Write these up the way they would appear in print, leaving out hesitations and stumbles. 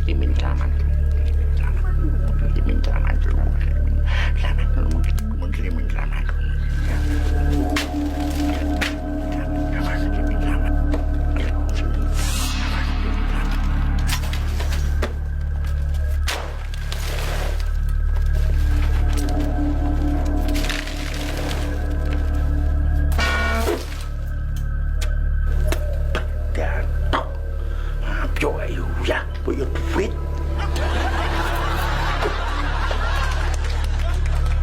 Muslimin salaman. Muslimin salaman. Muslimin salaman. Punya duit.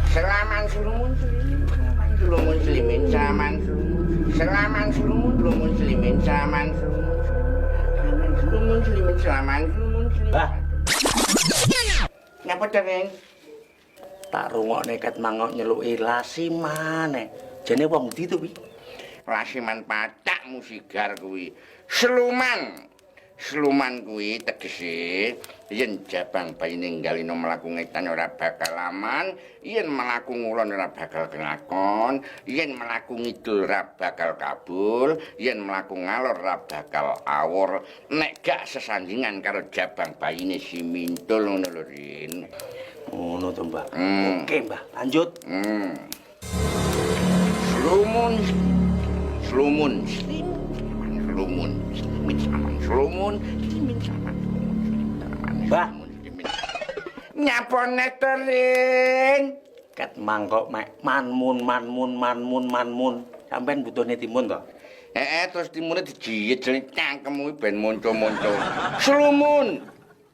Selaman sulumun selimin, selaman sulumun selimin, selaman sulumun, selaman sulumun sulumun selimin, selaman sulumun, selaman sulumun selimin, selaman sulumun selimin. Bah. Ngapa dereng? Tak rungokne ket mangok nyeluki lasiman. Jane wong ndi to kuwi? Lasiman pacak musigar kuwi. Sluman kuwi tegese yen jabang bayi ninggalino mlaku ngetan ora bakal aman, yen mlaku ngulon ora bakal kelakon, yen mlaku ngidul ora bakal kabul, yen mlaku ngalor ora bakal awur, nek gak sesandingan karo jabang bayine si Mintul ngono lho, Rin. Ngono to, Mbah. Oke, Mbah, lanjut. Slumun. Slumun. Mbah, nyapone terin. Kat mangkok mek manmun. Sampeyan butuhne timun to? Terus timune dijiyet jane cangkemmu ben monco-monco. Slumun.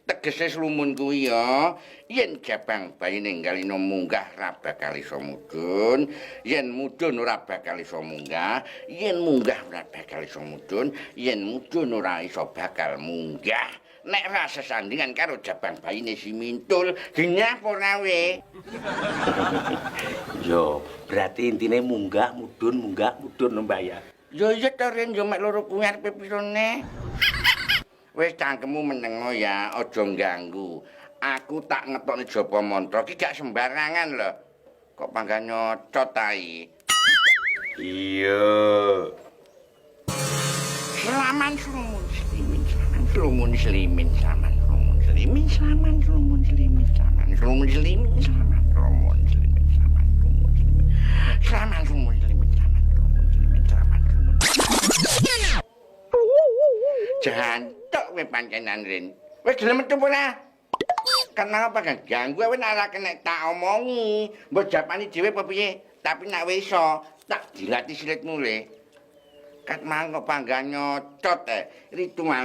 Tegese slumun kuwi ya, yen jabang bayi ninggalino munggah ora bakal iso mudhun, yen mudhun ora bakal iso munggah, yen munggah ora bakal iso mudhun, yen mudhun ora iso bakal munggah. Nek ra sesandingan karo jabang bayine si Mintul, dinyap ora we. Yo, berarti intine munggah mudhun Mbah ya. Yo iya to Ren, yo mek loro kuwi arepe pirone. Wis cangkemmu menengo ya, aja ganggu. Aku tak ngetokne jaba mantra iki gak sembarangan lho. Kok pangga nyocot ae. Iya. Selaman sulumun selimin, selaman sulumun selimin, selaman sulumun selimin, selaman sulumun selimin, selaman sulumun selimin, selaman sulumun selimin, selaman sulumun selimin, selaman sulumun selimin, selaman sulumun selimin, selaman sulumun. Jantok we pancenan Rin. Wis gelem metu ora? Kenapa kan ganggu wis ora kena tak omongi. Mbok japani dhewe apa piye? Tapi nek wis iso tak dilati silitmu le. Kat mangkok pangga nyocot ritual